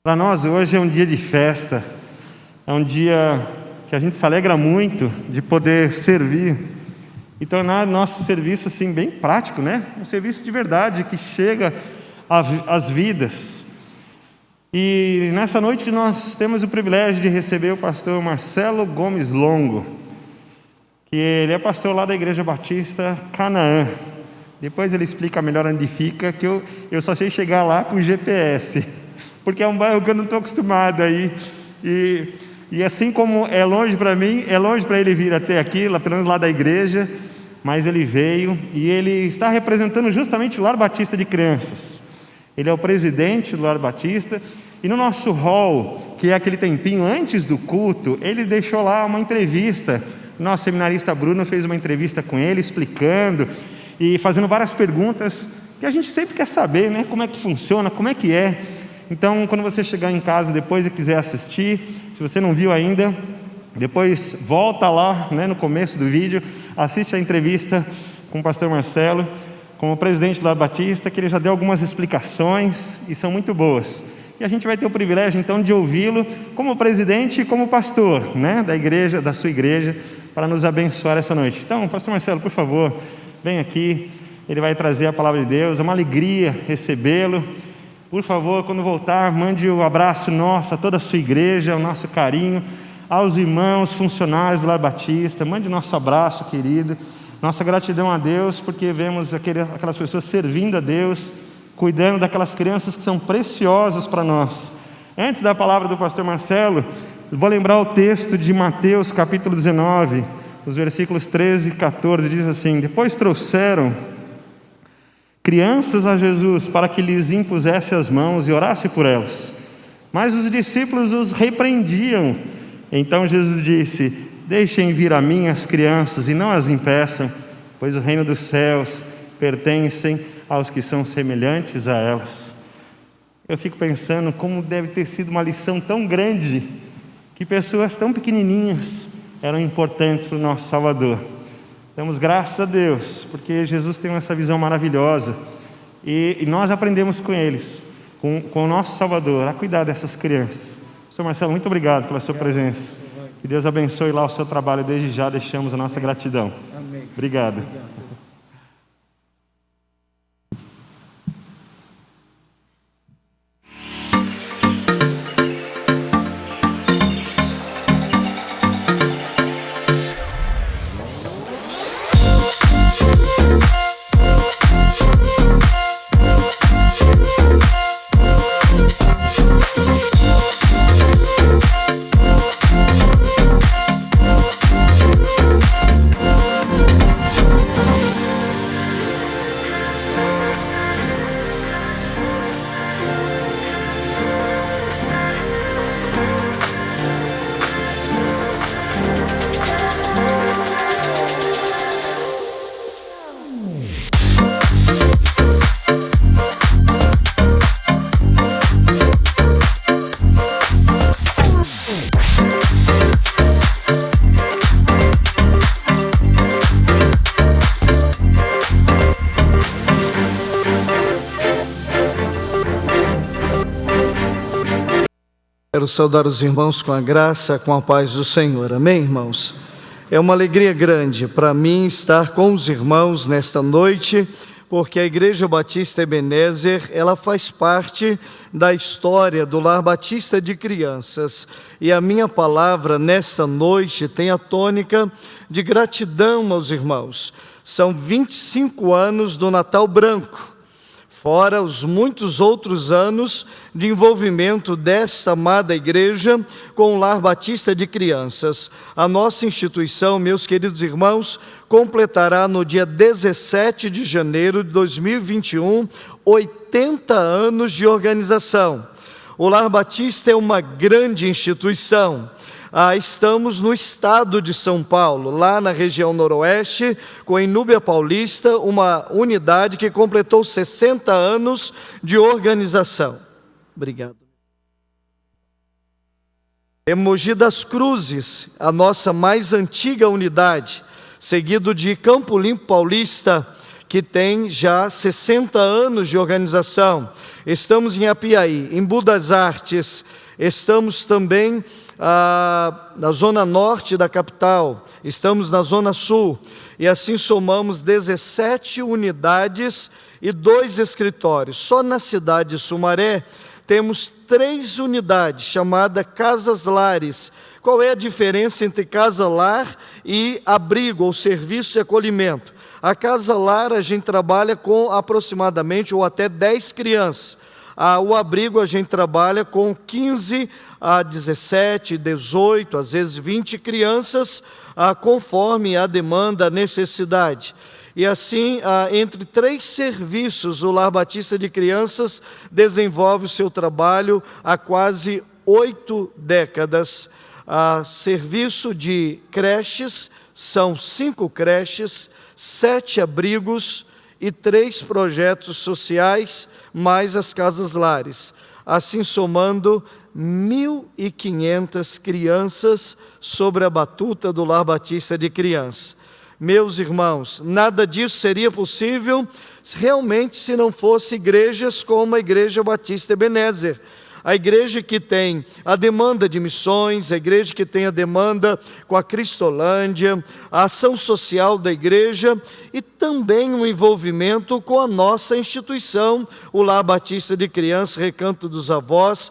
Para nós hoje é um dia de festa, é um dia que a gente se alegra muito de poder servir e tornar nosso serviço assim bem prático, né? Um serviço de verdade que chega às vidas. E nessa noite nós temos o privilégio de receber o pastor Marcelo Gomes Longo, que ele é pastor lá da Igreja Batista Canaã. Depois ele explica melhor onde fica, que eu só sei chegar lá com o GPS, porque é um bairro que eu não estou acostumado aí. E assim como é longe para mim, é longe para ele vir até aqui, pelo menos lá da igreja, mas ele veio e ele está representando justamente o Lar Batista de Crianças. Ele é o presidente do Lar Batista, e no nosso hall, que é aquele tempinho antes do culto, ele deixou lá uma entrevista. Nosso seminarista Bruno fez uma entrevista com ele, explicando e fazendo várias perguntas que a gente sempre quer saber, né? Como é que funciona, como é que é. Então, quando você chegar em casa depois e quiser assistir, se você não viu ainda, depois volta lá, né, no começo do vídeo, assiste a entrevista com o pastor Marcelo, como presidente do Lar Batista, que ele já deu algumas explicações e são muito boas. E a gente vai ter o privilégio, então, de ouvi-lo como presidente e como pastor, né, da igreja, da sua igreja, para nos abençoar essa noite. Então, pastor Marcelo, por favor, vem aqui, ele vai trazer a palavra de Deus, é uma alegria recebê-lo. Por favor, quando voltar, mande o abraço nosso a toda a sua igreja, o nosso carinho, aos irmãos, funcionários do Lar Batista, mande o nosso abraço, querido, nossa gratidão a Deus, porque vemos aquelas pessoas servindo a Deus, cuidando daquelas crianças que são preciosas para nós. Antes da palavra do pastor Marcelo, vou lembrar o texto de Mateus capítulo 19, os versículos 13 e 14, diz assim: depois trouxeram crianças a Jesus para que lhes impusesse as mãos e orasse por elas. Mas os discípulos os repreendiam. Então Jesus disse: deixem vir a mim as crianças e não as impeçam, pois o reino dos céus pertencem aos que são semelhantes a elas. Eu fico pensando como deve ter sido uma lição tão grande, que pessoas tão pequenininhas eram importantes para o nosso Salvador. Damos graças a Deus, porque Jesus tem essa visão maravilhosa, e nós aprendemos com eles, com o nosso Salvador, a cuidar dessas crianças. Sr. Marcelo, muito obrigado pela sua presença. Que Deus abençoe lá o seu trabalho, desde já deixamos a nossa gratidão. Amém. Obrigado. Quero saudar os irmãos com a graça, com a paz do Senhor. Amém, irmãos? É uma alegria grande para mim estar com os irmãos nesta noite, porque a Igreja Batista Ebenezer, ela faz parte da história do Lar Batista de Crianças. E a minha palavra nesta noite tem a tônica de gratidão aos irmãos. São 25 anos do Natal Branco, fora os muitos outros anos de envolvimento desta amada igreja com o Lar Batista de Crianças. A nossa instituição, meus queridos irmãos, completará no dia 17 de janeiro de 2021, 80 anos de organização. O Lar Batista é uma grande instituição. Estamos no estado de São Paulo, lá na região noroeste, com a Inúbia Paulista, uma unidade que completou 60 anos de organização. Obrigado. Mogi das Cruzes, a nossa mais antiga unidade, seguido de Campo Limpo Paulista, que tem já 60 anos de organização. Estamos em Apiaí, em Budas Artes, estamos também na zona norte da capital, estamos na zona sul, e assim somamos 17 unidades e 2 escritórios. Só na cidade de Sumaré temos 3 unidades, chamadas Casas Lares. Qual é a diferença entre casa-lar e abrigo, ou serviço de acolhimento? A casa-lar a gente trabalha com aproximadamente ou até 10 crianças. O abrigo a gente trabalha com 15 a 17, 18, às vezes 20 crianças, conforme a demanda, a necessidade. E assim, entre 3 serviços, o Lar Batista de Crianças desenvolve o seu trabalho há quase 8 décadas. Serviço de creches, são 5 creches, 7 abrigos e 3 projetos sociais, mais as casas lares. Assim, somando 1.500 crianças sobre a batuta do Lar Batista de Crianças. Meus irmãos, nada disso seria possível realmente se não fosse igrejas como a Igreja Batista Ebenezer. A igreja que tem a demanda de missões, a igreja que tem a demanda com a Cristolândia, a ação social da igreja e também um envolvimento com a nossa instituição, o Lar Batista de Crianças, Recanto dos Avós,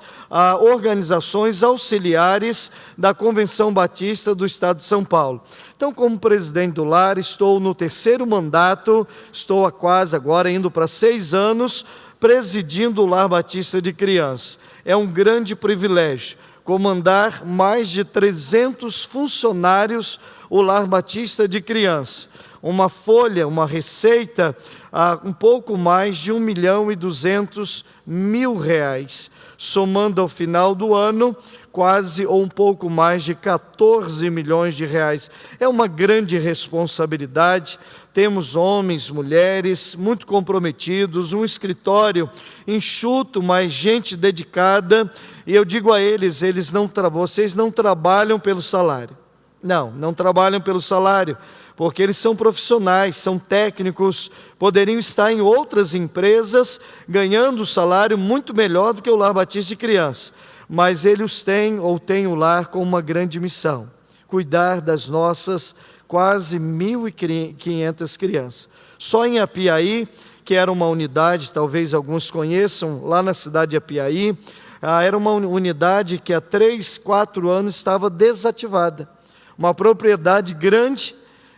organizações auxiliares da Convenção Batista do Estado de São Paulo. Então, como presidente do Lar, estou no 3º mandato, estou há quase agora indo para 6 anos, presidindo o Lar Batista de Crianças. É um grande privilégio comandar mais de 300 funcionários o Lar Batista de Crianças. Uma folha, uma receita, um pouco mais de R$1.200.000, somando ao final do ano quase ou um pouco mais de 14 milhões de reais. É uma grande responsabilidade. Temos homens, mulheres muito comprometidos, um escritório enxuto, mas gente dedicada. E eu digo a eles, vocês não trabalham pelo salário. Não trabalham pelo salário, porque eles são profissionais, são técnicos, poderiam estar em outras empresas ganhando salário muito melhor do que o Lar Batista de Crianças. Mas eles têm o lar com uma grande missão: cuidar das nossas quase 1.500 crianças. Só em Apiaí, que era uma unidade, talvez alguns conheçam, lá na cidade de Apiaí, era uma unidade que há 3, 4 anos estava desativada. Uma propriedade grande,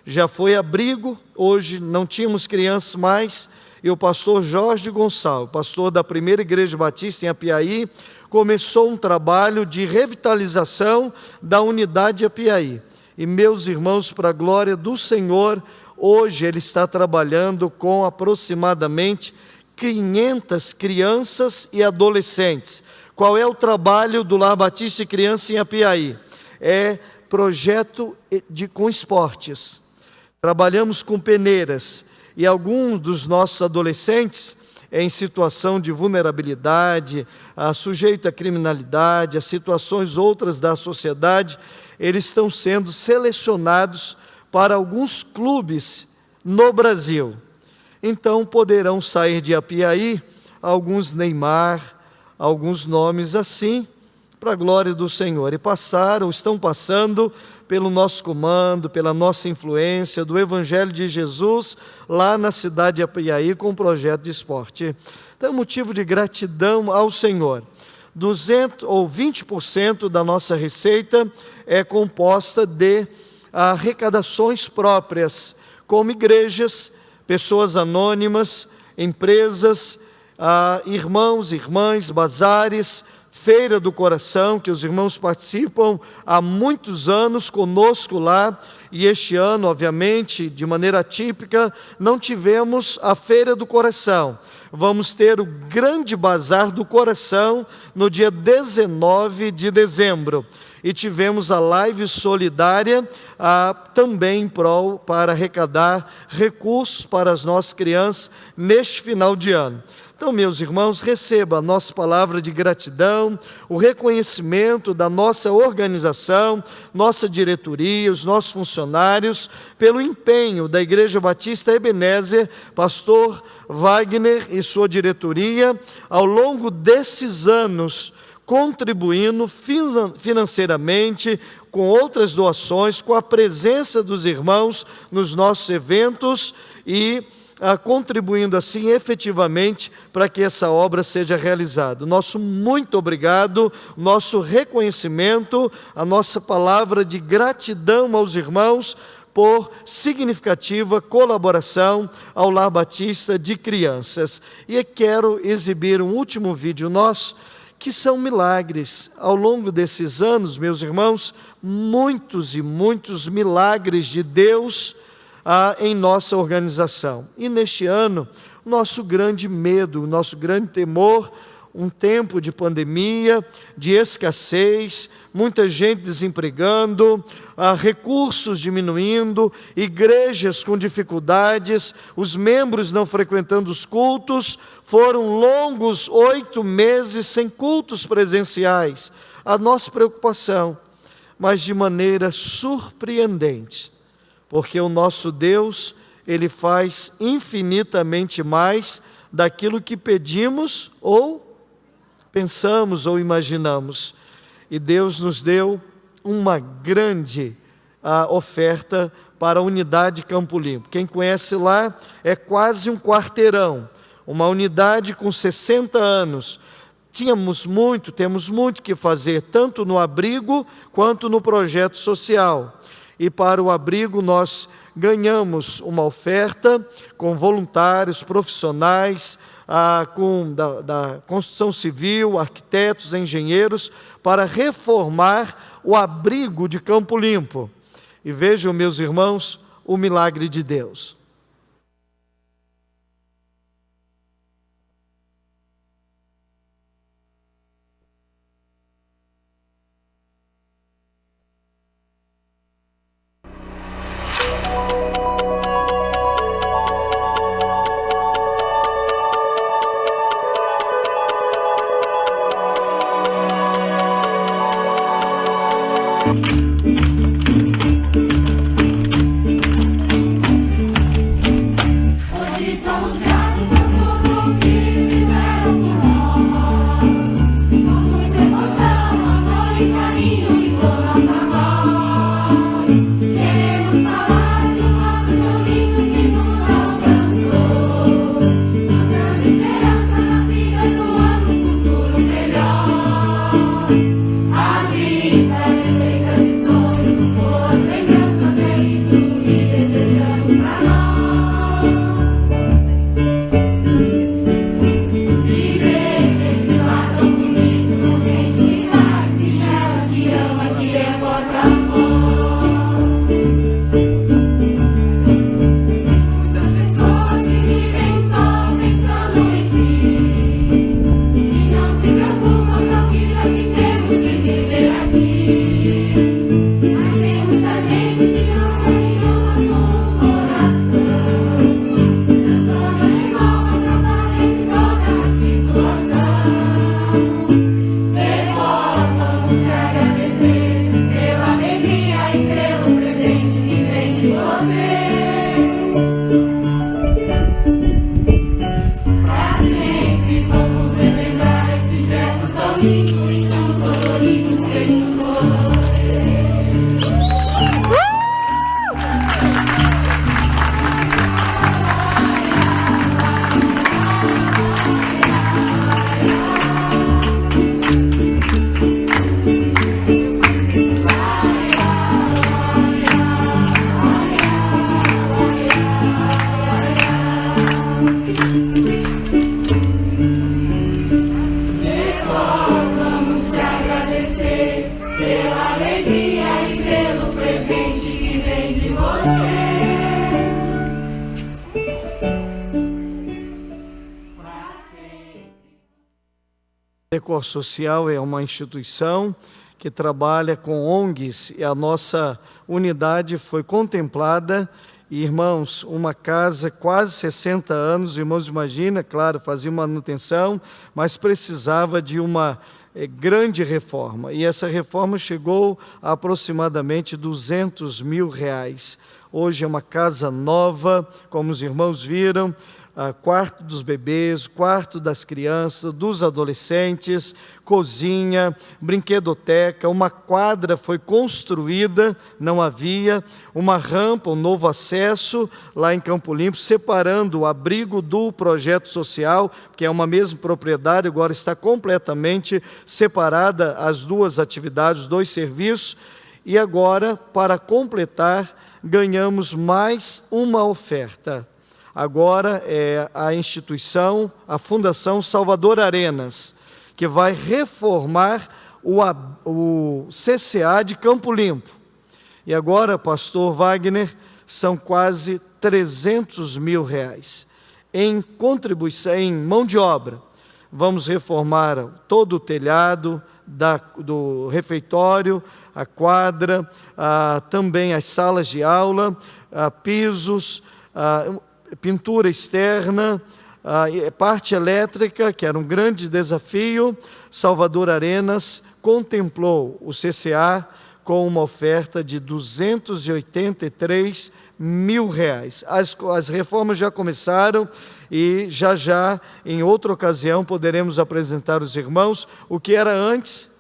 já foi abrigo, hoje não tínhamos crianças mais, e o pastor Jorge Gonçalves, pastor da primeira igreja batista em Apiaí, começou um trabalho de revitalização da unidade de Apiaí. E meus irmãos, para a glória do Senhor, hoje ele está trabalhando com aproximadamente 500 crianças e adolescentes. Qual é o trabalho do Lar Batista de Crianças em Apiaí? É projeto com esportes. Trabalhamos com peneiras e alguns dos nossos adolescentes em situação de vulnerabilidade, sujeito à criminalidade, a situações outras da sociedade, eles estão sendo selecionados para alguns clubes no Brasil. Então poderão sair de Apiaí alguns Neymar, alguns nomes assim, para a glória do Senhor. E estão passando pelo nosso comando, pela nossa influência, do Evangelho de Jesus, lá na cidade de Apiaí, com um projeto de esporte. Então, motivo de gratidão ao Senhor. 20% da nossa receita é composta de arrecadações próprias, como igrejas, pessoas anônimas, empresas, irmãos, irmãs, bazares, Feira do Coração, que os irmãos participam há muitos anos conosco lá, e este ano, obviamente, de maneira atípica, não tivemos a Feira do Coração. Vamos ter o grande bazar do coração no dia 19 de dezembro. e tivemos a live solidária também em prol para arrecadar recursos para as nossas crianças neste final de ano. Então, meus irmãos, receba a nossa palavra de gratidão, o reconhecimento da nossa organização, nossa diretoria, os nossos funcionários, pelo empenho da Igreja Batista Ebenezer, pastor Wagner e sua diretoria, ao longo desses anos, contribuindo financeiramente, com outras doações, com a presença dos irmãos nos nossos eventos e contribuindo assim efetivamente para que essa obra seja realizada. Nosso muito obrigado, nosso reconhecimento, a nossa palavra de gratidão aos irmãos por significativa colaboração ao Lar Batista de Crianças. E quero exibir um último vídeo nosso, que são milagres. Ao longo desses anos, meus irmãos, muitos e muitos milagres de Deus em nossa organização. E neste ano, nosso grande medo, nosso grande temor, um tempo de pandemia, de escassez, muita gente desempregando, recursos diminuindo, igrejas com dificuldades, os membros não frequentando os cultos, foram longos 8 meses sem cultos presenciais. A nossa preocupação, mas de maneira surpreendente, porque o nosso Deus, Ele faz infinitamente mais daquilo que pedimos ou pensamos ou imaginamos. E Deus nos deu uma grande oferta para a unidade Campo Limpo. Quem conhece lá, é quase um quarteirão, uma unidade com 60 anos. Temos muito que fazer, tanto no abrigo quanto no projeto social. E para o abrigo nós ganhamos uma oferta com voluntários, profissionais, da construção civil, arquitetos, engenheiros, para reformar o abrigo de Campo Limpo. E vejam, meus irmãos, o milagre de Deus. Decor Social é uma instituição que trabalha com ONGs, e a nossa unidade foi contemplada. E, irmãos, uma casa quase 60 anos, irmãos, imagina, claro, fazia manutenção, mas precisava de uma grande reforma. E essa reforma chegou a aproximadamente R$200 mil. Hoje é uma casa nova, como os irmãos viram, quarto dos bebês, quarto das crianças, dos adolescentes, cozinha, brinquedoteca, uma quadra foi construída, não havia, uma rampa, um novo acesso lá em Campo Limpo, separando o abrigo do projeto social, que é uma mesma propriedade, agora está completamente separada as duas atividades, os dois serviços, e agora, para completar, ganhamos mais uma oferta. Agora é a instituição, a Fundação Salvador Arenas, que vai reformar o CCA de Campo Limpo. E agora, pastor Wagner, são quase R$300 mil em contribuição, em mão de obra. Vamos reformar todo o telhado do refeitório, a quadra, também as salas de aula, pisos, pintura externa, parte elétrica, que era um grande desafio. Salvador Arenas contemplou o CCA com uma oferta de R$283 mil. As reformas já começaram e já, em outra ocasião, poderemos apresentar aos irmãos o que era antes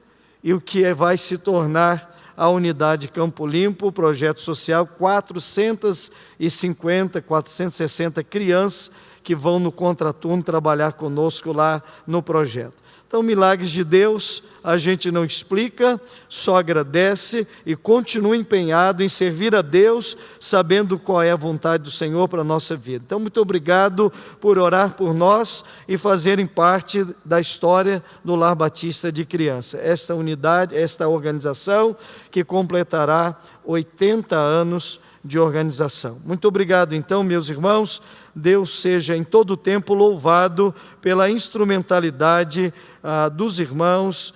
e o que vai se tornar a unidade Campo Limpo, o projeto social, 450, 460 crianças que vão no contraturno trabalhar conosco lá no projeto. Então, milagres de Deus, a gente não explica, só agradece e continua empenhado em servir a Deus, sabendo qual é a vontade do Senhor para a nossa vida. Então, muito obrigado por orar por nós e fazerem parte da história do Lar Batista de Criança. Esta unidade, esta organização que completará 80 anos de organização. Muito obrigado, então, meus irmãos. Deus seja em todo o tempo louvado pela instrumentalidade dos irmãos,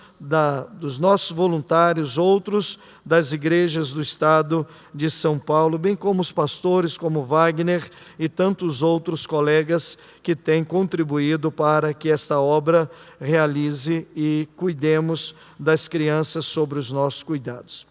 dos nossos voluntários, outros das igrejas do estado de São Paulo, bem como os pastores, como Wagner e tantos outros colegas que têm contribuído para que esta obra realize e cuidemos das crianças sobre os nossos cuidados.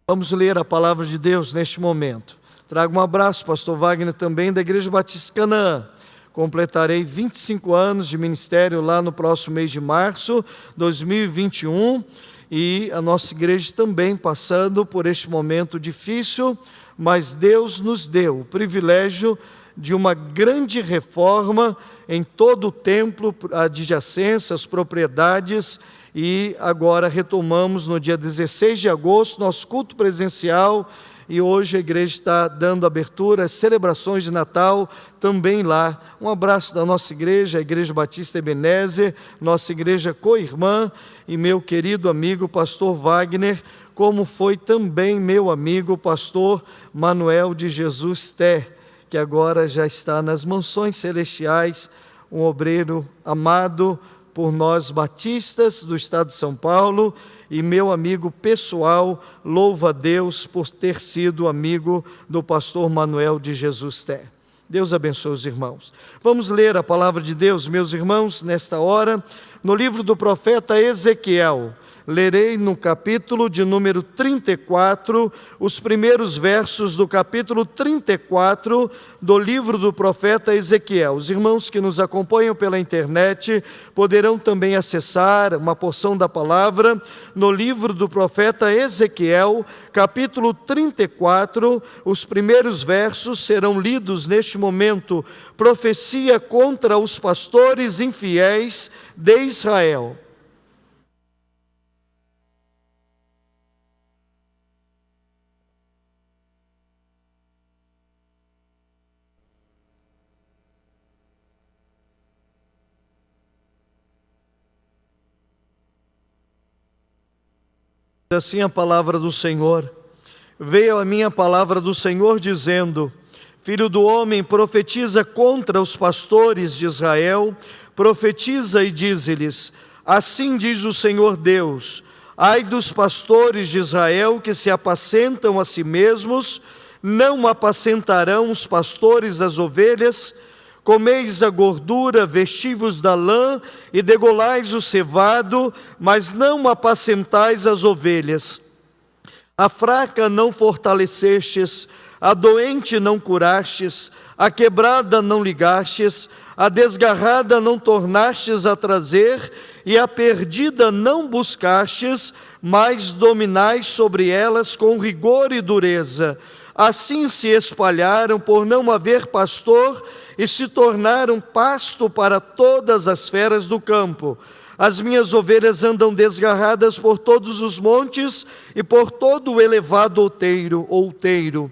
Vamos ler a palavra de Deus neste momento. Trago um abraço, pastor Wagner, também da Igreja Batista Canaã. Completarei 25 anos de ministério lá no próximo mês de março de 2021, e a nossa igreja também passando por este momento difícil, mas Deus nos deu o privilégio de uma grande reforma em todo o templo, a adjacência, as propriedades, e agora retomamos no dia 16 de agosto nosso culto presencial. E hoje a igreja está dando abertura às celebrações de Natal também lá. Um abraço da nossa igreja, a Igreja Batista Ebenezer, nossa igreja co-irmã, e meu querido amigo pastor Wagner, como foi também meu amigo pastor Manuel de Jesus Té, que agora já está nas mansões celestiais, um obreiro amado por nós batistas do estado de São Paulo, e meu amigo pessoal, louva a Deus por ter sido amigo do pastor Manuel de Jesus Té. Deus abençoe os irmãos. Vamos ler a palavra de Deus, meus irmãos, nesta hora, no livro do profeta Ezequiel. Lerei no capítulo de número 34, os primeiros versos do capítulo 34 do livro do profeta Ezequiel. Os irmãos que nos acompanham pela internet poderão também acessar uma porção da palavra no livro do profeta Ezequiel, capítulo 34. Os primeiros versos serão lidos neste momento. Profecia contra os pastores infiéis de Israel. Assim a palavra do Senhor. Veio a minha palavra do Senhor dizendo: Filho do homem, profetiza contra os pastores de Israel, profetiza e dize-lhes: assim diz o Senhor Deus, Ai dos pastores de Israel que se apacentam a si mesmos, não apacentarão os pastores das ovelhas. Comeis a gordura, vestivos da lã e degolais o cevado, mas não apacentais as ovelhas. A fraca não fortalecestes, a doente não curastes, a quebrada não ligastes, a desgarrada não tornastes a trazer, e a perdida não buscastes, mas dominais sobre elas com rigor e dureza. Assim se espalharam por não haver pastor, e se tornaram pasto para todas as feras do campo. As minhas ovelhas andam desgarradas por todos os montes e por todo o elevado outeiro.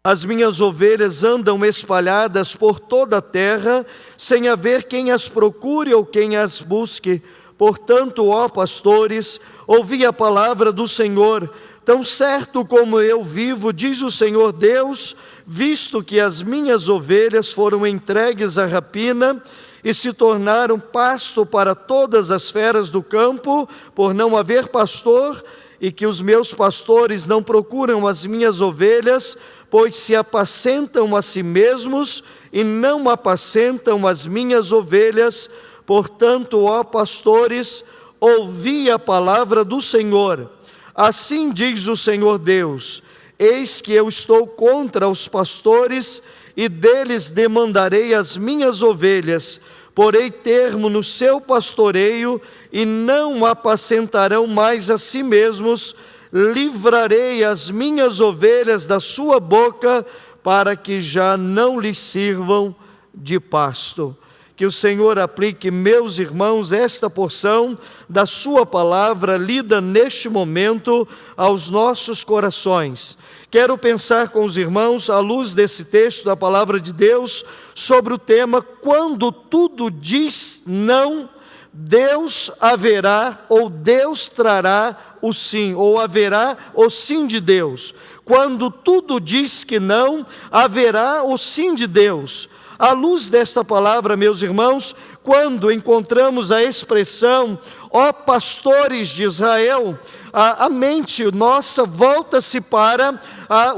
As minhas ovelhas andam espalhadas por toda a terra, sem haver quem as procure ou quem as busque. Portanto, ó pastores, ouvi a palavra do Senhor. Tão certo como eu vivo, diz o Senhor Deus, visto que as minhas ovelhas foram entregues à rapina e se tornaram pasto para todas as feras do campo, por não haver pastor, e que os meus pastores não procuram as minhas ovelhas, pois se apacentam a si mesmos e não apacentam as minhas ovelhas. Portanto, ó pastores, ouvi a palavra do Senhor. Assim diz o Senhor Deus: eis que eu estou contra os pastores e deles demandarei as minhas ovelhas. Porei termo no seu pastoreio e não apacentarão mais a si mesmos. Livrarei as minhas ovelhas da sua boca, para que já não lhes sirvam de pasto. Que o Senhor aplique, meus irmãos, esta porção da sua palavra lida neste momento aos nossos corações. Quero pensar com os irmãos, à luz desse texto da palavra de Deus, sobre o tema: quando tudo diz não, Deus haverá ou Deus trará o sim, ou haverá o sim de Deus. Quando tudo diz que não, haverá o sim de Deus. À luz desta palavra, meus irmãos, quando encontramos a expressão, ó pastores de Israel, a mente nossa volta-se para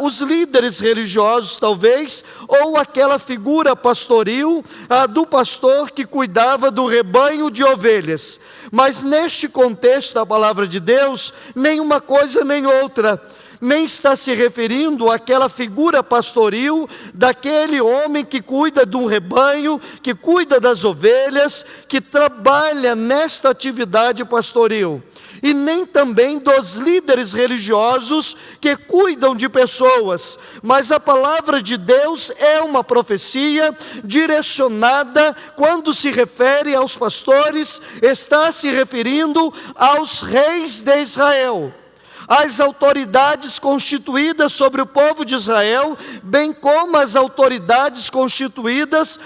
os líderes religiosos, talvez, ou aquela figura pastoril do pastor que cuidava do rebanho de ovelhas. Mas neste contexto da palavra de Deus, nem uma coisa nem outra. Nem está se referindo àquela figura pastoril, daquele homem que cuida de um rebanho, que cuida das ovelhas, que trabalha nesta atividade pastoril. E nem também dos líderes religiosos que cuidam de pessoas. Mas a palavra de Deus é uma profecia direcionada, quando se refere aos pastores, está se referindo aos reis de Israel. As autoridades constituídas sobre o povo de Israel, bem como as autoridades constituídas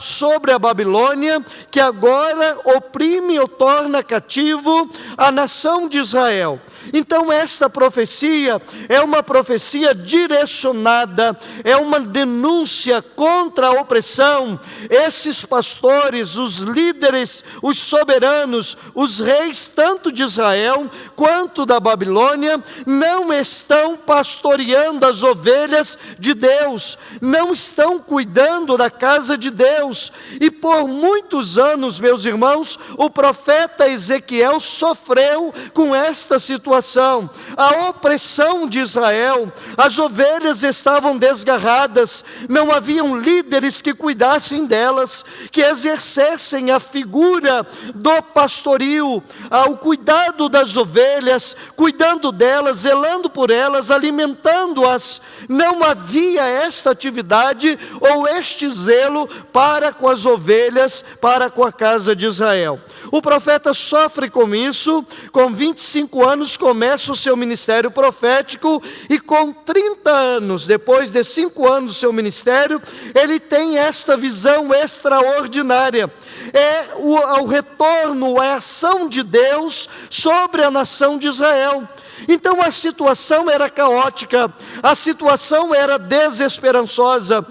sobre a Babilônia, que agora oprime ou torna cativo a nação de Israel. Então esta profecia é uma profecia direcionada, é uma denúncia contra a opressão. Esses pastores, os líderes, os soberanos, os reis tanto de Israel quanto da Babilônia, não estão pastoreando as ovelhas de Deus, não estão cuidando da casa de Deus. E por muitos anos, meus irmãos, o profeta Ezequiel sofreu com esta situação. A opressão de Israel, as ovelhas estavam desgarradas, não haviam líderes que cuidassem delas, que exercessem a figura do pastoril, o cuidado das ovelhas, cuidando delas, zelando por elas, alimentando-as. Não havia esta atividade ou este zelo para com as ovelhas, para com a casa de Israel. O profeta sofre com isso. Com 25 anos começa o seu ministério profético, e com 30 anos, depois de 5 anos do seu ministério, ele tem esta visão extraordinária. É o retorno, a ação de Deus sobre a nação de Israel. Então a situação era caótica, a situação era desesperançosa,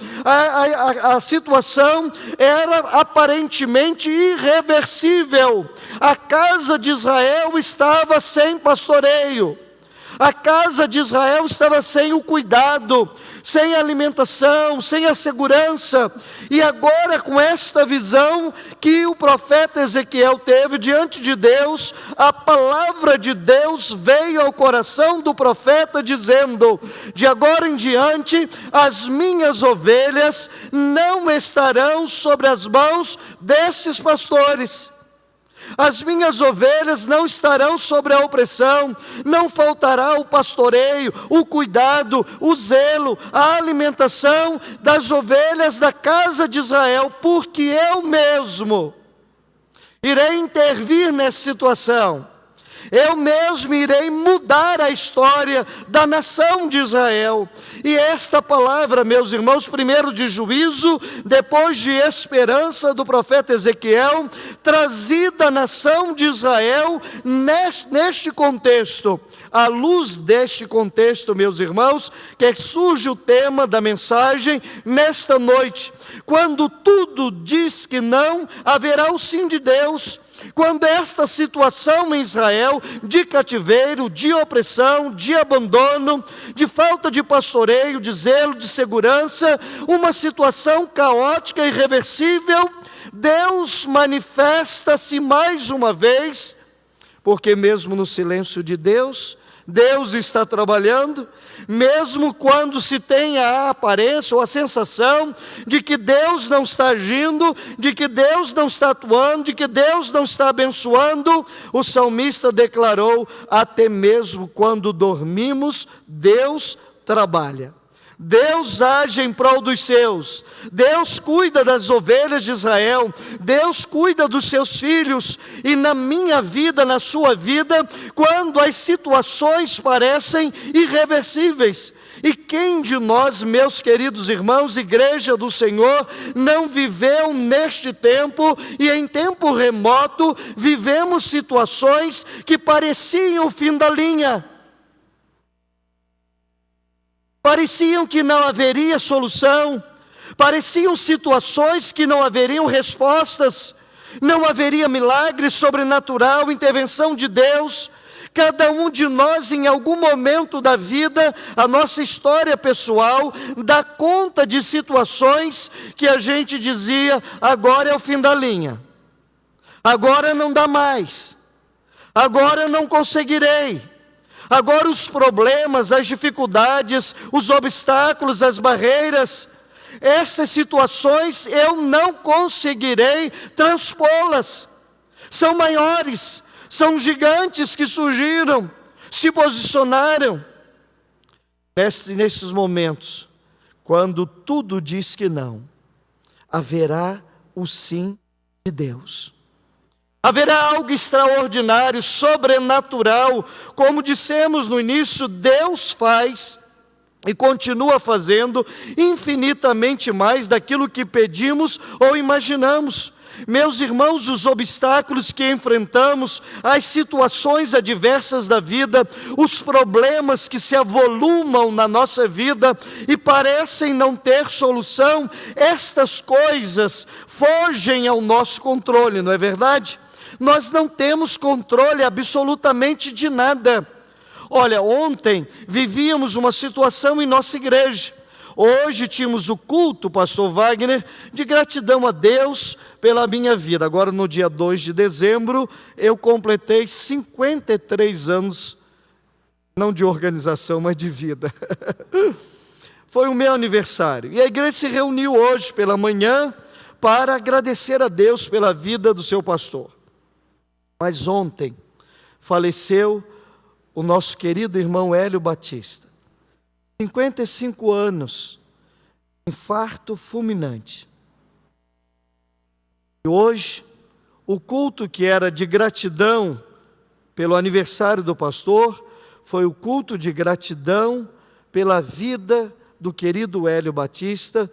a situação era aparentemente irreversível. A casa de Israel estava sem pastoreio, a casa de Israel estava sem o cuidado, sem a alimentação, sem a segurança. E agora, com esta visão que o profeta Ezequiel teve diante de Deus, a palavra de Deus veio ao coração do profeta dizendo: de agora em diante, as minhas ovelhas não estarão sobre as mãos desses pastores. As minhas ovelhas não estarão sobre a opressão, não faltará o pastoreio, o cuidado, o zelo, a alimentação das ovelhas da casa de Israel, porque eu mesmo irei intervir nessa situação. Eu mesmo irei mudar a história da nação de Israel. E esta palavra, meus irmãos, primeiro de juízo, depois de esperança do profeta Ezequiel, trazida à nação de Israel neste contexto. À luz deste contexto, meus irmãos, que surge o tema da mensagem nesta noite. Quando tudo diz que não, haverá o sim de Deus. Quando esta situação em Israel, de cativeiro, de opressão, de abandono, de falta de pastoreio, de zelo, de segurança, uma situação caótica e irreversível, Deus manifesta-se mais uma vez, porque mesmo no silêncio de Deus, Deus está trabalhando, mesmo quando se tem a aparência ou a sensação de que Deus não está agindo, de que Deus não está atuando, de que Deus não está abençoando, o salmista declarou: até mesmo quando dormimos, Deus trabalha. Deus age em prol dos seus, Deus cuida das ovelhas de Israel, Deus cuida dos seus filhos, e na minha vida, na sua vida, quando as situações parecem irreversíveis. E quem de nós, meus queridos irmãos, igreja do Senhor, não viveu neste tempo e em tempo remoto, vivemos situações que pareciam o fim da linha? Pareciam que não haveria solução, pareciam situações que não haveriam respostas, não haveria milagre sobrenatural, intervenção de Deus. Cada um de nós, em algum momento da vida, a nossa história pessoal, dá conta de situações que a gente dizia: agora é o fim da linha, agora não dá mais, agora eu não conseguirei. Agora os problemas, as dificuldades, os obstáculos, as barreiras, essas situações eu não conseguirei transpô-las. São maiores, são gigantes que surgiram, se posicionaram. Nesses momentos, quando tudo diz que não, haverá o sim de Deus. Haverá algo extraordinário, sobrenatural, como dissemos no início, Deus faz e continua fazendo infinitamente mais daquilo que pedimos ou imaginamos. Meus irmãos, os obstáculos que enfrentamos, as situações adversas da vida, os problemas que se avolumam na nossa vida e parecem não ter solução, estas coisas fogem ao nosso controle, não é verdade? Nós não temos controle absolutamente de nada. Olha, ontem vivíamos uma situação em nossa igreja. Hoje tínhamos o culto, pastor Wagner, de gratidão a Deus pela minha vida. Agora, no dia 2 de dezembro, eu completei 53 anos, não de organização, mas de vida. Foi o meu aniversário. E a igreja se reuniu hoje pela manhã para agradecer a Deus pela vida do seu pastor. Mas ontem faleceu o nosso querido irmão Hélio Batista. 55 anos, infarto fulminante. E hoje, o culto que era de gratidão pelo aniversário do pastor, foi o culto de gratidão pela vida do querido Hélio Batista.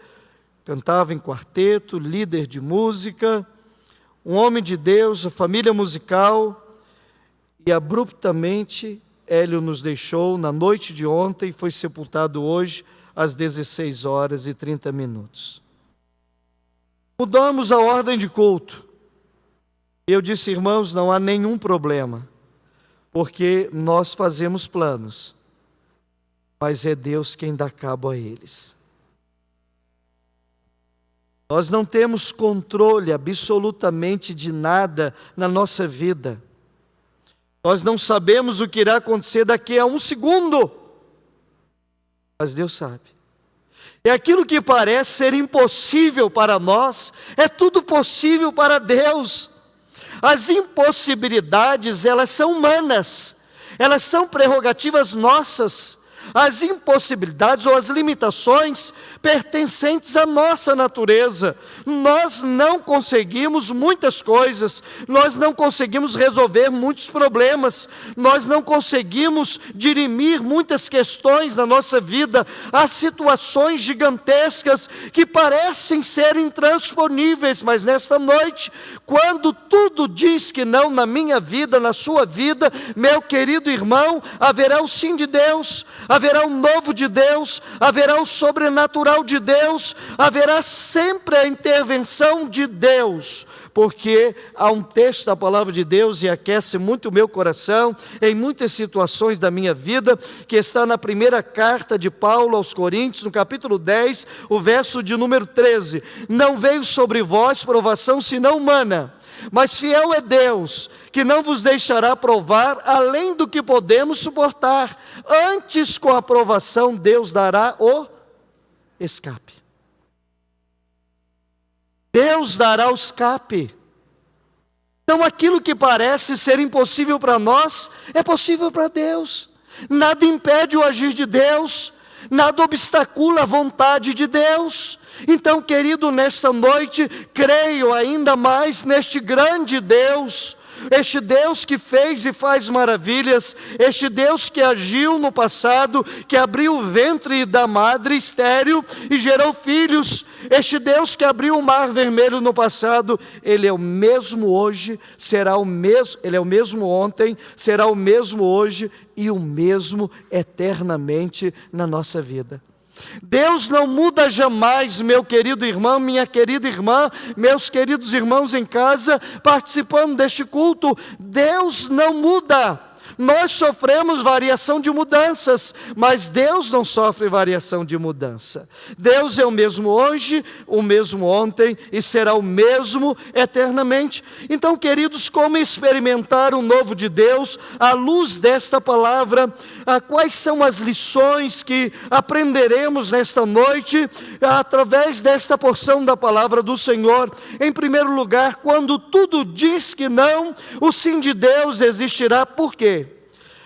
Cantava em quarteto, líder de música, um homem de Deus, a família musical, e abruptamente Hélio nos deixou na noite de ontem, foi sepultado hoje às 16h30. Mudamos a ordem de culto. Eu disse, irmãos, não há nenhum problema, porque nós fazemos planos, mas é Deus quem dá cabo a eles. Nós não temos controle absolutamente de nada na nossa vida. Nós não sabemos o que irá acontecer daqui a um segundo, mas Deus sabe. E aquilo que parece ser impossível para nós, é tudo possível para Deus. As impossibilidades, elas são humanas, elas são prerrogativas nossas. As impossibilidades ou as limitações pertencentes à nossa natureza. Nós não conseguimos muitas coisas, nós não conseguimos resolver muitos problemas, nós não conseguimos dirimir muitas questões na nossa vida. Há situações gigantescas que parecem ser intransponíveis, mas nesta noite, quando tudo diz que não na minha vida, na sua vida, meu querido irmão, haverá o sim de Deus, haverá o novo de Deus, haverá o sobrenatural de Deus, haverá sempre a intervenção de Deus, porque há um texto da palavra de Deus, e aquece muito o meu coração, em muitas situações da minha vida, que está na primeira carta de Paulo aos Coríntios, no capítulo 10, o verso de número 13, não veio sobre vós provação senão humana, mas fiel é Deus, que não vos deixará provar além do que podemos suportar. Antes, com a provação, Deus dará o escape. Deus dará o escape. Então, aquilo que parece ser impossível para nós, é possível para Deus. Nada impede o agir de Deus, nada obstacula a vontade de Deus. Então, querido, nesta noite, creio ainda mais neste grande Deus, este Deus que fez e faz maravilhas, este Deus que agiu no passado, que abriu o ventre da madre estéril e gerou filhos, este Deus que abriu o mar vermelho no passado, Ele é o mesmo hoje, será o mesmo, Ele é o mesmo ontem, será o mesmo hoje e o mesmo eternamente na nossa vida. Deus não muda jamais, meu querido irmão, minha querida irmã, meus queridos irmãos em casa, participando deste culto. Deus não muda. Nós sofremos variação de mudanças, mas Deus não sofre variação de mudança. Deus é o mesmo hoje, o mesmo ontem e será o mesmo eternamente. Então, queridos, como experimentar o novo de Deus à luz desta palavra? Quais são as lições que aprenderemos nesta noite através desta porção da palavra do Senhor? Em primeiro lugar, quando tudo diz que não, o sim de Deus existirá. Por quê?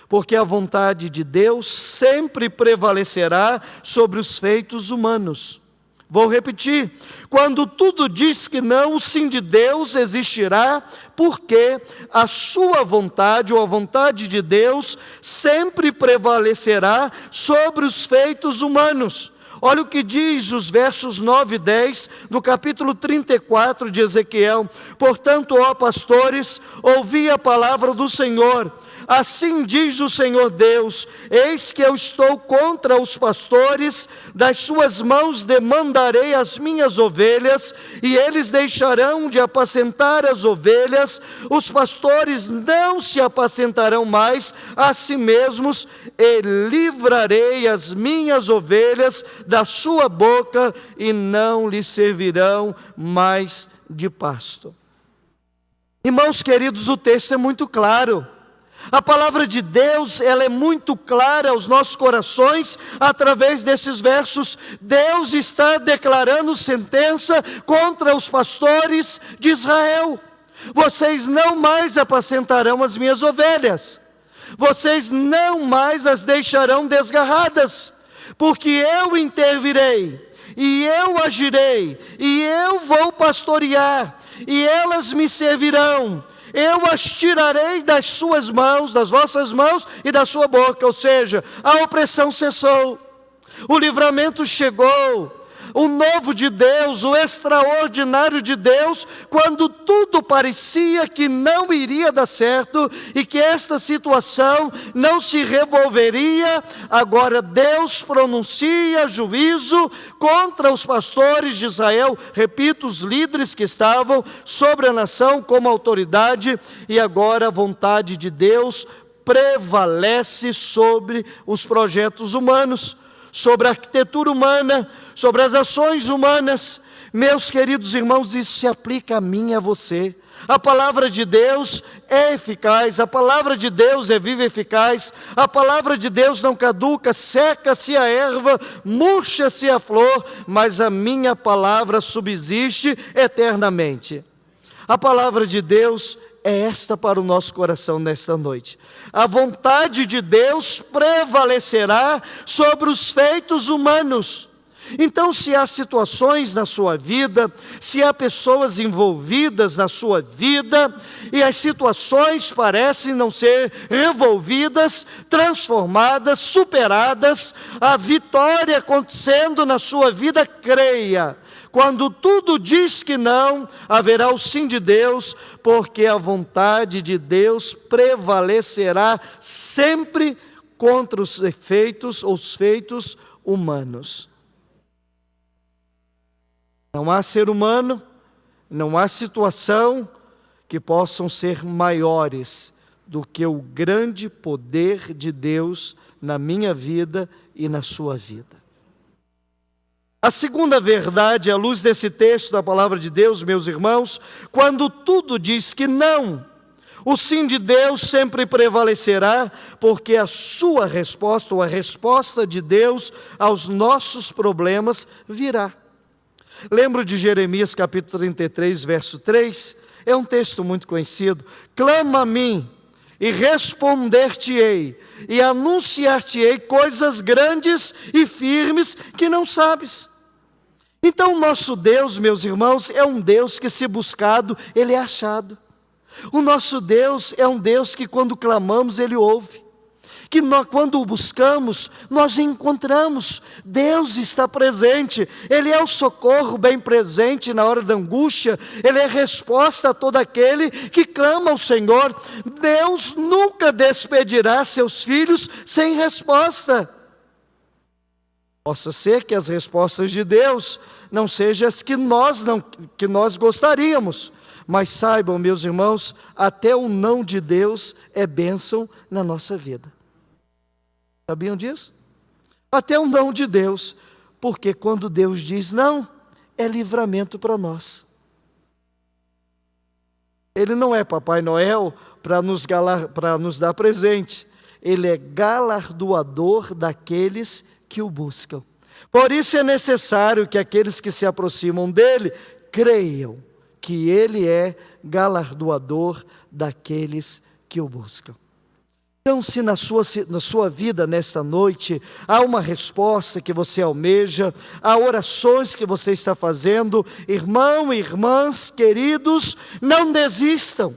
Porque a vontade de Deus sempre prevalecerá sobre os feitos humanos. Vou repetir, quando tudo diz que não, o sim de Deus existirá, porque a sua vontade, ou a vontade de Deus, sempre prevalecerá sobre os feitos humanos. Olha o que diz os versos 9 e 10 do capítulo 34 de Ezequiel. Portanto, ó pastores, ouvi a palavra do Senhor. Assim diz o Senhor Deus, eis que eu estou contra os pastores, das suas mãos demandarei as minhas ovelhas, e eles deixarão de apacentar as ovelhas, os pastores não se apacentarão mais a si mesmos, e livrarei as minhas ovelhas da sua boca, e não lhes servirão mais de pasto. Irmãos queridos, o texto é muito claro. A palavra de Deus, ela é muito clara aos nossos corações, através desses versos. Deus está declarando sentença contra os pastores de Israel. Vocês não mais apacentarão as minhas ovelhas, vocês não mais as deixarão desgarradas, porque eu intervirei, e eu agirei, e eu vou pastorear, e elas me servirão. Eu as tirarei das suas mãos, das vossas mãos e da sua boca. Ou seja, a opressão cessou, o livramento chegou, o novo de Deus, o extraordinário de Deus, quando tudo parecia que não iria dar certo e que esta situação não se resolveria. Agora Deus pronuncia juízo contra os pastores de Israel, repito, os líderes que estavam sobre a nação como autoridade, e agora a vontade de Deus prevalece sobre os projetos humanos, sobre a arquitetura humana, sobre as ações humanas. Meus queridos irmãos, isso se aplica a mim e a você. A palavra de Deus é eficaz, a palavra de Deus é viva e eficaz, a palavra de Deus não caduca, seca-se a erva, murcha-se a flor, mas a minha palavra subsiste eternamente. A palavra de Deus é esta para o nosso coração nesta noite. A vontade de Deus prevalecerá sobre os feitos humanos. Então, se há situações na sua vida, se há pessoas envolvidas na sua vida, e as situações parecem não ser resolvidas, transformadas, superadas, a vitória acontecendo na sua vida, creia. Quando tudo diz que não, haverá o sim de Deus, porque a vontade de Deus prevalecerá sempre contra os efeitos ou os feitos humanos. Não há ser humano, não há situação que possam ser maiores do que o grande poder de Deus na minha vida e na sua vida. A segunda verdade, à luz desse texto da palavra de Deus, meus irmãos, quando tudo diz que não, o sim de Deus sempre prevalecerá, porque a sua resposta, ou a resposta de Deus aos nossos problemas, virá. Lembro de Jeremias capítulo 33, verso 3, é um texto muito conhecido. Clama a mim, e responder-te-ei, e anunciar-te-ei coisas grandes e firmes que não sabes. Então, o nosso Deus, meus irmãos, é um Deus que, se buscado, Ele é achado. O nosso Deus é um Deus que, quando clamamos, Ele ouve. Que nós, quando o buscamos, nós encontramos. Deus está presente. Ele é o socorro bem presente na hora da angústia. Ele é a resposta a todo aquele que clama ao Senhor. Deus nunca despedirá seus filhos sem resposta. Possa ser que as respostas de Deus não sejam as que nós gostaríamos, mas saibam, meus irmãos, até o não de Deus é bênção na nossa vida. Sabiam disso? Até o não de Deus, porque quando Deus diz não, é livramento para nós. Ele não é Papai Noel para nos dar presente, Ele é galardoador daqueles que o buscam. Por isso é necessário que aqueles que se aproximam dele creiam que ele é galardoador daqueles que o buscam. Então, se na sua vida nesta noite há uma resposta que você almeja, há orações que você está fazendo, irmão e irmãs queridos, não desistam,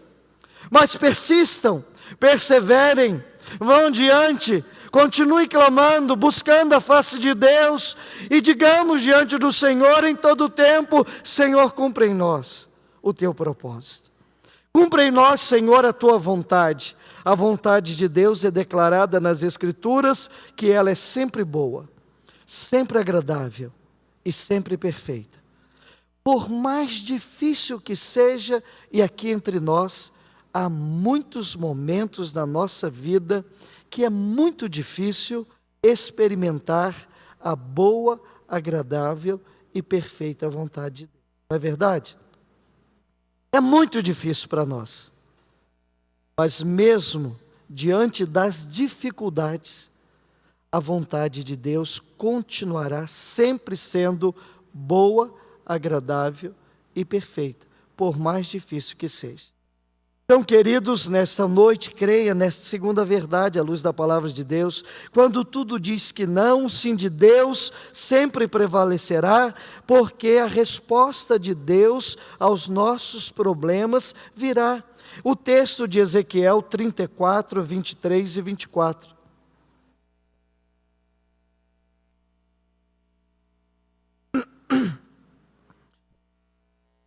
mas persistam, perseverem, vão adiante. Continue clamando, buscando a face de Deus, e digamos diante do Senhor em todo o tempo: Senhor, cumpre em nós o teu propósito. Cumpre em nós, Senhor, a tua vontade. A vontade de Deus é declarada nas Escrituras, que ela é sempre boa, sempre agradável e sempre perfeita. Por mais difícil que seja, e aqui entre nós, há muitos momentos na nossa vida que é muito difícil experimentar a boa, agradável e perfeita vontade de Deus. Não é verdade? É muito difícil para nós. Mas mesmo diante das dificuldades, a vontade de Deus continuará sempre sendo boa, agradável e perfeita, por mais difícil que seja. Então, queridos, nesta noite, creia nesta segunda verdade, à luz da palavra de Deus. Quando tudo diz que não, o sim de Deus sempre prevalecerá, porque a resposta de Deus aos nossos problemas virá. O texto de Ezequiel 34, 23 e 24.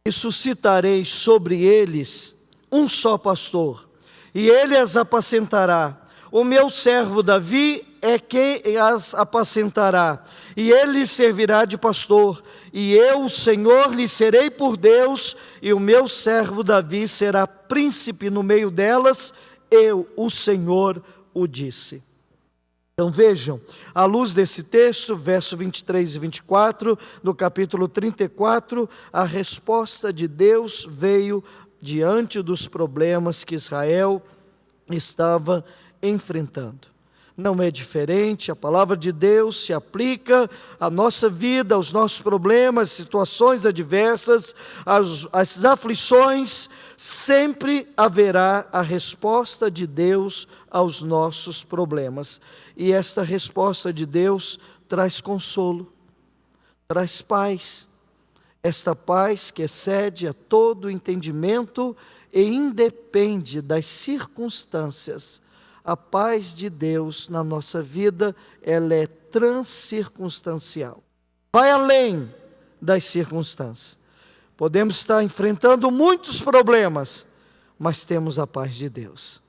E suscitarei sobre eles um só pastor, e ele as apacentará. O meu servo Davi é quem as apacentará, e ele lhes servirá de pastor. E eu, o Senhor, lhe serei por Deus, e o meu servo Davi será príncipe no meio delas. Eu, o Senhor, o disse. Então vejam, à luz desse texto, verso 23 e 24, do capítulo 34, a resposta de Deus veio diante dos problemas que Israel estava enfrentando. Não é diferente, a palavra de Deus se aplica à nossa vida, aos nossos problemas, situações adversas, às aflições. Sempre haverá a resposta de Deus aos nossos problemas. E esta resposta de Deus traz consolo, traz paz. Esta paz que excede a todo entendimento e independe das circunstâncias. A paz de Deus na nossa vida, ela é transcircunstancial. Vai além das circunstâncias. Podemos estar enfrentando muitos problemas, mas temos a paz de Deus,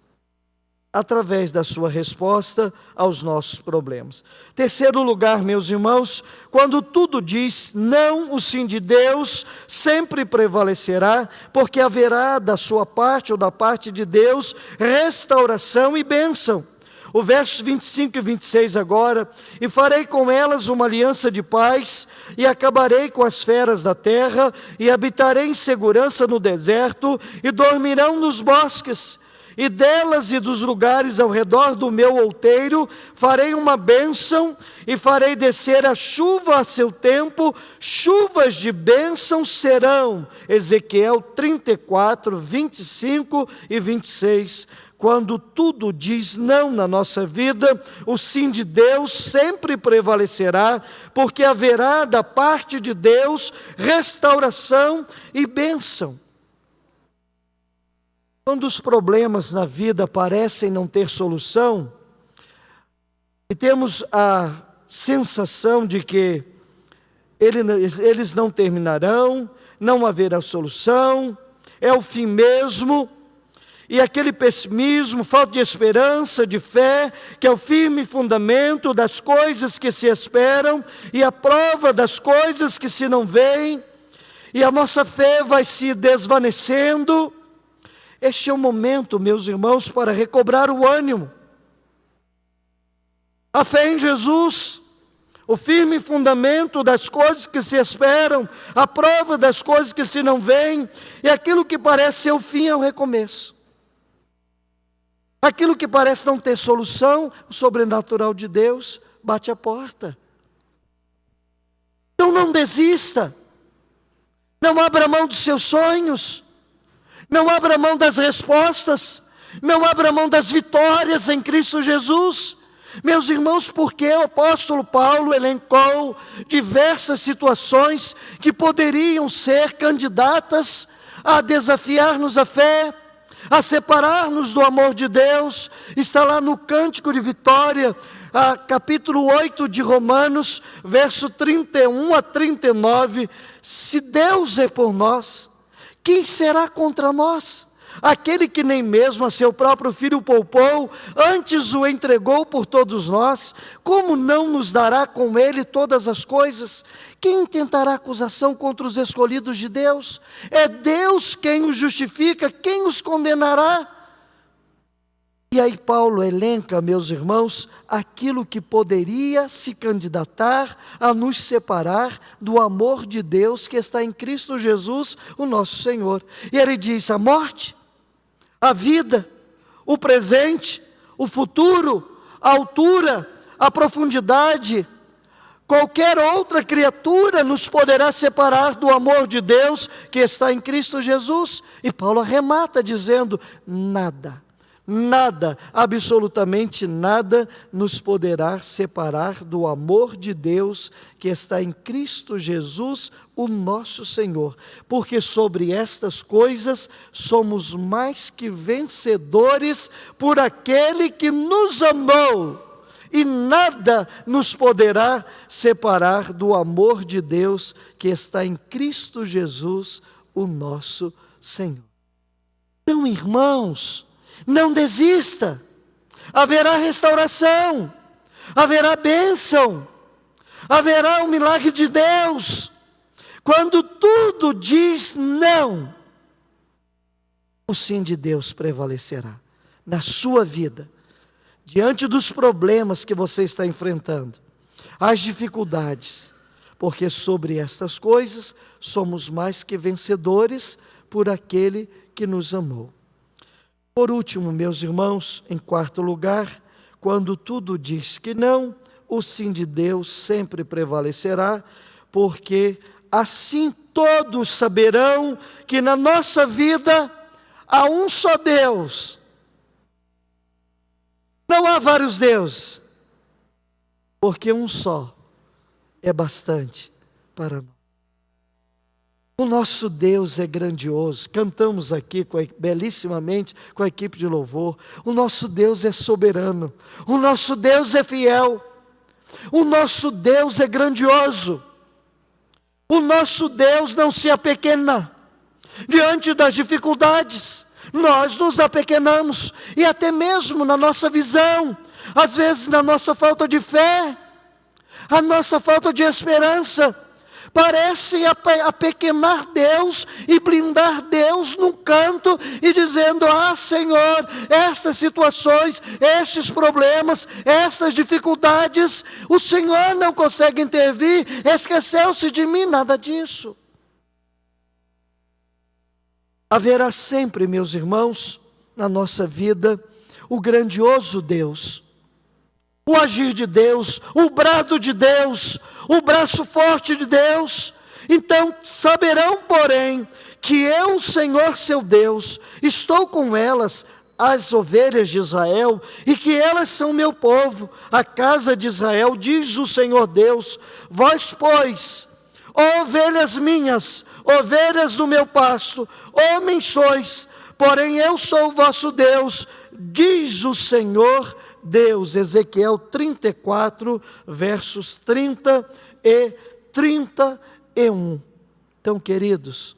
através da sua resposta aos nossos problemas. Terceiro lugar, meus irmãos, quando tudo diz não, o sim de Deus sempre prevalecerá, porque haverá da sua parte ou da parte de Deus restauração e bênção. O verso 25 e 26 agora: e farei com elas uma aliança de paz, e acabarei com as feras da terra, e habitarei em segurança no deserto, e dormirão nos bosques. E delas e dos lugares ao redor do meu outeiro farei uma bênção, e farei descer a chuva a seu tempo, chuvas de bênção serão. Ezequiel 34, 25 e 26. Quando tudo diz não na nossa vida, o sim de Deus sempre prevalecerá, porque haverá da parte de Deus restauração e bênção. Quando os problemas na vida parecem não ter solução, e temos a sensação de que eles não terminarão, não haverá solução, é o fim mesmo, e aquele pessimismo, falta de esperança, de fé, que é o firme fundamento das coisas que se esperam e a prova das coisas que se não veem, e a nossa fé vai se desvanecendo. Este é o momento, meus irmãos, para recobrar o ânimo. A fé em Jesus, o firme fundamento das coisas que se esperam, a prova das coisas que se não veem, e aquilo que parece ser o fim é o recomeço. Aquilo que parece não ter solução, o sobrenatural de Deus bate a porta. Então não desista, não abra mão dos seus sonhos, não abra mão das respostas, não abra mão das vitórias em Cristo Jesus. Meus irmãos, porque o apóstolo Paulo elencou diversas situações que poderiam ser candidatas a desafiar-nos a fé, a separar-nos do amor de Deus. Está lá no Cântico de Vitória, capítulo 8 de Romanos, verso 31 a 39. Se Deus é por nós, quem será contra nós? Aquele que nem mesmo a seu próprio Filho poupou, antes o entregou por todos nós, como não nos dará com ele todas as coisas? Quem intentará acusação contra os escolhidos de Deus? É Deus quem os justifica, quem os condenará? E aí Paulo elenca, meus irmãos, aquilo que poderia se candidatar a nos separar do amor de Deus que está em Cristo Jesus, o nosso Senhor. E ele diz: a morte, a vida, o presente, o futuro, a altura, a profundidade, qualquer outra criatura nos poderá separar do amor de Deus que está em Cristo Jesus. E Paulo arremata dizendo: nada, nada, absolutamente nada nos poderá separar do amor de Deus que está em Cristo Jesus, o nosso Senhor. Porque sobre estas coisas somos mais que vencedores por aquele que nos amou. e nada nos poderá separar do amor de Deus que está em Cristo Jesus, o nosso Senhor. Então, irmãos, não desista. Haverá restauração, haverá bênção, haverá o milagre de Deus. Quando tudo diz não, o sim de Deus prevalecerá na sua vida, diante dos problemas que você está enfrentando, as dificuldades, porque sobre estas coisas somos mais que vencedores por aquele que nos amou. Por último, meus irmãos, em quarto lugar, quando tudo diz que não, o sim de Deus sempre prevalecerá, porque assim todos saberão que na nossa vida há um só Deus. Não há vários deuses, porque um só é bastante para nós. O nosso Deus é grandioso. Cantamos aqui belíssimamente com a equipe de louvor. O nosso Deus é soberano. O nosso Deus é fiel. O nosso Deus é grandioso. O nosso Deus não se apequena. Diante das dificuldades, nós nos apequenamos. E até mesmo na nossa visão, às vezes na nossa falta de fé, a nossa falta de esperança, parece apequenar Deus e blindar Deus num canto e dizendo: ah, Senhor, estas situações, estes problemas, essas dificuldades, o Senhor não consegue intervir, esqueceu-se de mim. Nada disso. Haverá sempre, meus irmãos, na nossa vida, o grandioso Deus, o agir de Deus, o brado de Deus, o braço forte de Deus. Então saberão, porém, que eu, Senhor seu Deus, estou com elas, as ovelhas de Israel, e que elas são meu povo, a casa de Israel, diz o Senhor Deus. Vós, pois, ó ovelhas minhas, ovelhas do meu pasto, homens sois, porém eu sou o vosso Deus, diz o Senhor Deus. Ezequiel 34, versos 30 e 31. Então, queridos,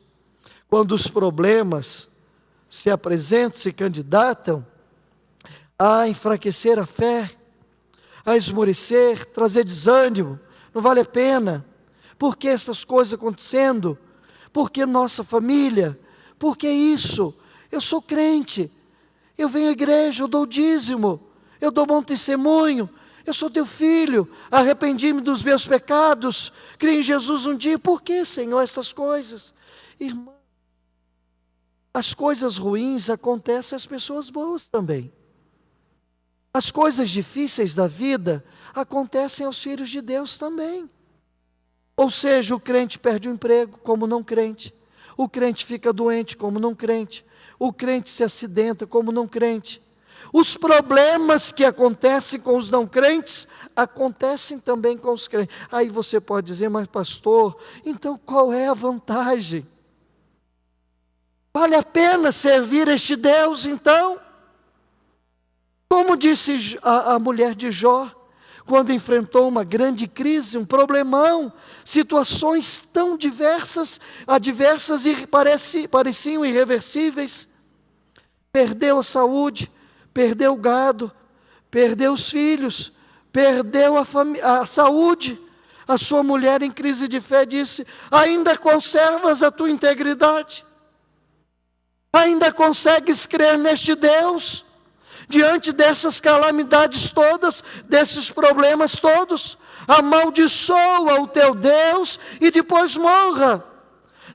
quando os problemas se apresentam, se candidatam a enfraquecer a fé, a esmorecer, trazer desânimo, não vale a pena. Por que essas coisas acontecendo? Por que nossa família? Por que isso? Eu sou crente, eu venho à igreja, eu dou dízimo, eu dou bom testemunho, eu sou teu filho, arrependi-me dos meus pecados, criei em Jesus um dia. Por que, Senhor, essas coisas? Irmão, as coisas ruins acontecem às pessoas boas também. As coisas difíceis da vida acontecem aos filhos de Deus também. Ou seja, o crente perde o emprego como não crente, o crente fica doente como não crente, o crente se acidenta como não crente. Os problemas que acontecem com os não crentes, acontecem também com os crentes. Aí você pode dizer: mas pastor, então qual é a vantagem? Vale a pena servir este Deus então? Como disse a mulher de Jó, quando enfrentou uma grande crise, um problemão, situações tão adversas e pareciam irreversíveis, perdeu a saúde, perdeu o gado, perdeu os filhos, perdeu a saúde. A sua mulher, em crise de fé, disse: ainda conservas a tua integridade? Ainda consegues crer neste Deus? Diante dessas calamidades todas, desses problemas todos, amaldiçoa o teu Deus e depois morra.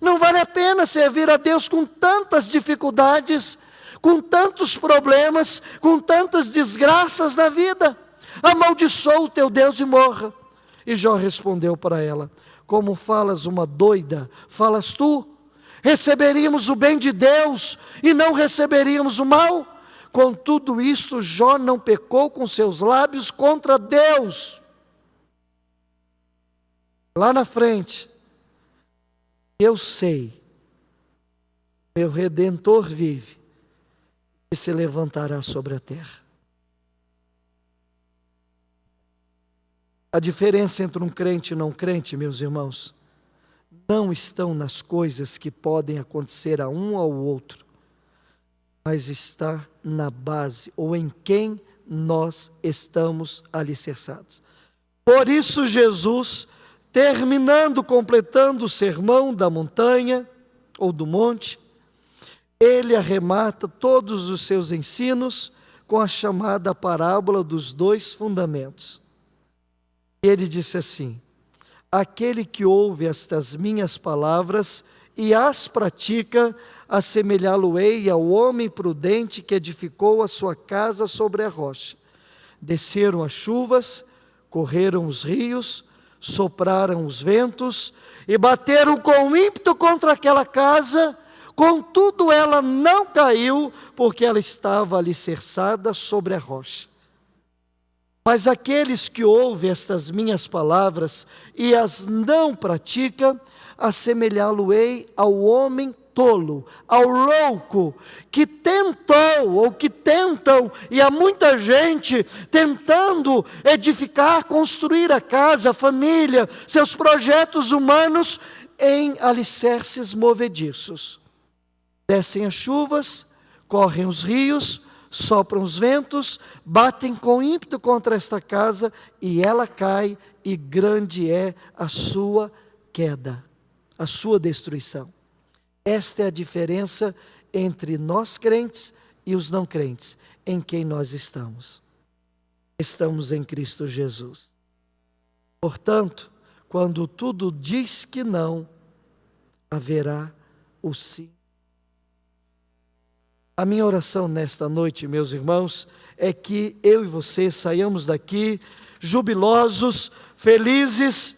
Não vale a pena servir a Deus com tantas dificuldades, com tantos problemas, com tantas desgraças na vida. Amaldiçoa o teu Deus e morra. E Jó respondeu para ela: como falas uma doida, falas tu? Receberíamos o bem de Deus e não receberíamos o mal? Com tudo isso, Jó não pecou com seus lábios contra Deus. Lá na frente, eu sei, meu Redentor vive e se levantará sobre a terra. A diferença entre um crente e não crente, meus irmãos, não estão nas coisas que podem acontecer a um ou ao outro, mas está na base, ou em quem nós estamos alicerçados. Por isso Jesus, completando o sermão da montanha, ou do monte, ele arremata todos os seus ensinos com a chamada parábola dos 2 fundamentos. Ele disse assim: aquele que ouve estas minhas palavras e as pratica, assemelhá-lo-ei ao homem prudente que edificou a sua casa sobre a rocha. Desceram as chuvas, correram os rios, sopraram os ventos e bateram com ímpeto contra aquela casa, contudo ela não caiu, porque ela estava alicerçada sobre a rocha. Mas aqueles que ouvem estas minhas palavras e as não praticam, assemelhá-lo-ei ao homem tolo, ao louco, que tentou ou que tentam, e há muita gente tentando edificar, construir a casa, a família, seus projetos humanos em alicerces movediços. Descem as chuvas, correm os rios, sopram os ventos, batem com ímpeto contra esta casa e ela cai, e grande é a sua queda, a sua destruição. Esta é a diferença entre nós crentes e os não crentes, em quem nós estamos. Estamos em Cristo Jesus. Portanto, quando tudo diz que não, haverá o sim. A minha oração nesta noite, meus irmãos, é que eu e você saiamos daqui jubilosos, felizes,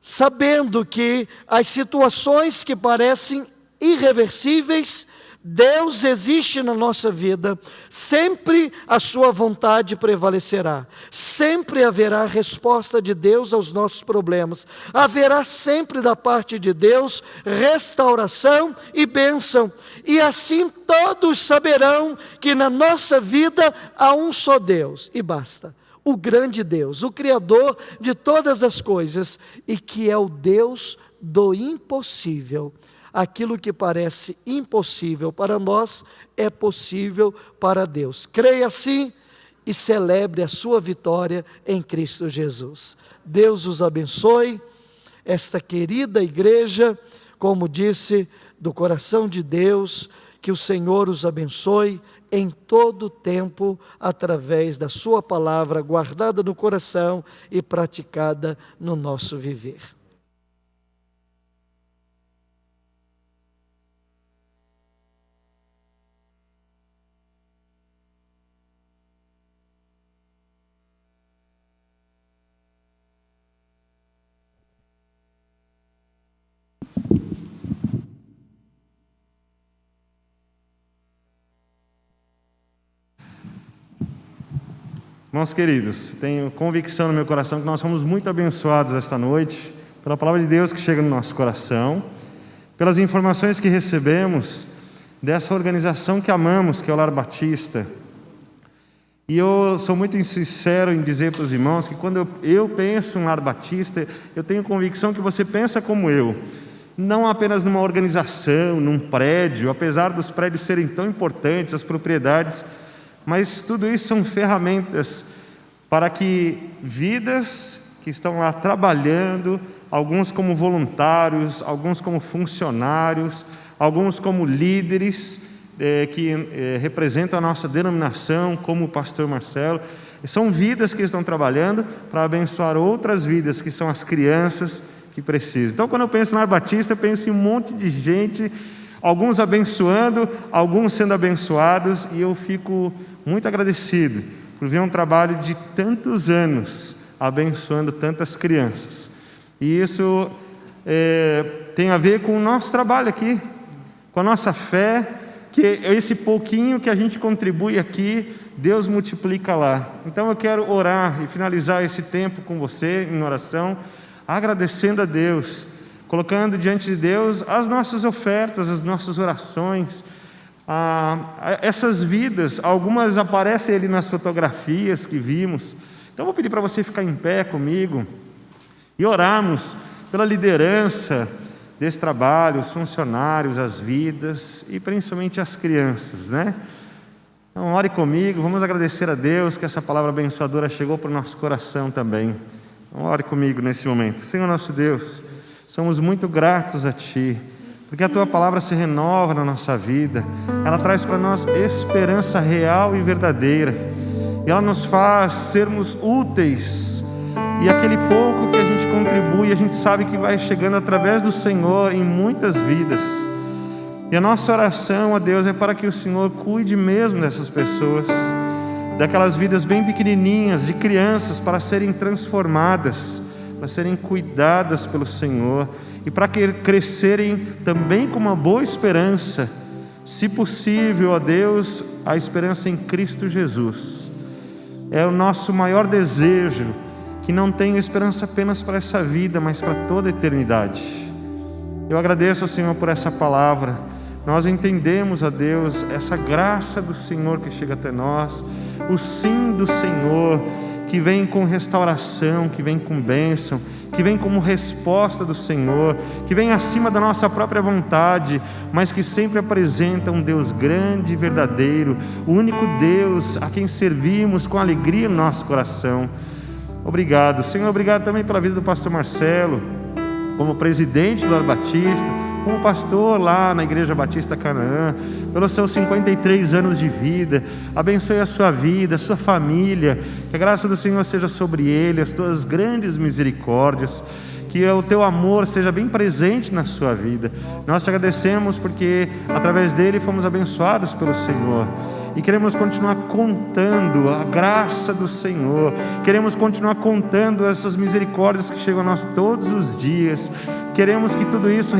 sabendo que as situações que parecem irreversíveis, Deus existe na nossa vida, sempre a sua vontade prevalecerá, sempre haverá resposta de Deus aos nossos problemas, haverá sempre da parte de Deus restauração e bênção, e assim todos saberão que na nossa vida há um só Deus, e basta, o grande Deus, o Criador de todas as coisas, e que é o Deus do impossível. Aquilo que parece impossível para nós é possível para Deus. Creia assim e celebre a sua vitória em Cristo Jesus. Deus os abençoe, esta querida igreja, como disse, do coração de Deus, que o Senhor os abençoe em todo o tempo, através da sua palavra guardada no coração e praticada no nosso viver. Irmãos queridos, tenho convicção no meu coração que nós somos muito abençoados esta noite, pela palavra de Deus que chega no nosso coração, pelas informações que recebemos dessa organização que amamos, que é o Lar Batista. E eu sou muito sincero em dizer para os irmãos que quando eu penso em Lar Batista, eu tenho convicção que você pensa como eu, não apenas numa organização, num prédio, apesar dos prédios serem tão importantes, as propriedades, mas tudo isso são ferramentas para que vidas que estão lá trabalhando, alguns como voluntários, alguns como funcionários, alguns como líderes que representam a nossa denominação, como o pastor Marcelo, são vidas que estão trabalhando para abençoar outras vidas, que são as crianças que precisam. Então, quando eu penso na Lar Batista, eu penso em um monte de gente, alguns abençoando, alguns sendo abençoados, e eu fico muito agradecido por ver um trabalho de tantos anos abençoando tantas crianças. E isso tem a ver com o nosso trabalho aqui, com a nossa fé, que esse pouquinho que a gente contribui aqui, Deus multiplica lá. Então eu quero orar e finalizar esse tempo com você em oração, agradecendo a Deus, colocando diante de Deus as nossas ofertas, as nossas orações, essas vidas. Algumas aparecem ali nas fotografias que vimos, Então eu vou pedir para você ficar em pé comigo e orarmos pela liderança desse trabalho, os funcionários, as vidas e principalmente as crianças, né? Então ore comigo, vamos agradecer a Deus que essa palavra abençoadora chegou para o nosso coração também. Então ore comigo nesse momento. Senhor nosso Deus, somos muito gratos a Ti, porque a Tua palavra se renova na nossa vida, ela traz para nós esperança real e verdadeira, e ela nos faz sermos úteis, e aquele pouco que a gente contribui, a gente sabe que vai chegando através do Senhor em muitas vidas. E a nossa oração a Deus é para que o Senhor cuide mesmo dessas pessoas, daquelas vidas bem pequenininhas, de crianças, para serem transformadas, para serem cuidadas pelo Senhor, e para que crescerem também com uma boa esperança, se possível, ó Deus, a esperança em Cristo Jesus. É o nosso maior desejo, que não tenha esperança apenas para essa vida, mas para toda a eternidade. Eu agradeço ao Senhor por essa palavra. Nós entendemos, ó Deus, essa graça do Senhor que chega até nós, o sim do Senhor, que vem com restauração, que vem com bênção, que vem como resposta do Senhor, que vem acima da nossa própria vontade, mas que sempre apresenta um Deus grande e verdadeiro, o único Deus a quem servimos com alegria no nosso coração. Obrigado, Senhor, obrigado também pela vida do pastor Marcelo, como presidente do Lar Batista, como pastor lá na Igreja Batista Canaã, pelos seus 53 anos de vida. Abençoe a sua vida, a sua família, que a graça do Senhor seja sobre ele, as tuas grandes misericórdias, que o teu amor seja bem presente na sua vida. Nós te agradecemos porque através dele fomos abençoados pelo Senhor. E queremos continuar contando a graça do Senhor, queremos continuar contando essas misericórdias que chegam a nós todos os dias. Queremos que tudo isso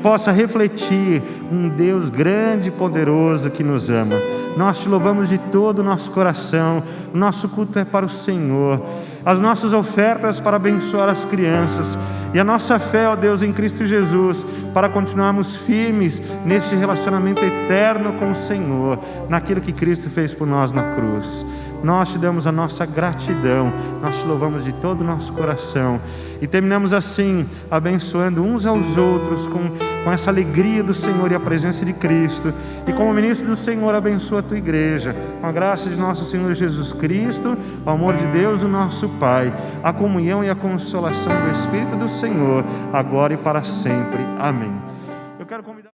possa refletir um Deus grande e poderoso que nos ama. Nós te louvamos de todo o nosso coração, o nosso culto é para o Senhor, as nossas ofertas para abençoar as crianças, e a nossa fé, ó Deus, em Cristo Jesus, para continuarmos firmes neste relacionamento eterno com o Senhor, naquilo que Cristo fez por nós na cruz. Nós te damos a nossa gratidão, nós te louvamos de todo o nosso coração, e terminamos assim, abençoando uns aos outros com essa alegria do Senhor e a presença de Cristo. E como ministro do Senhor, abençoa a tua igreja, com a graça de nosso Senhor Jesus Cristo, o amor de Deus, o nosso Pai, a comunhão e a consolação do Espírito do Senhor, agora e para sempre. Amém. Eu quero convidar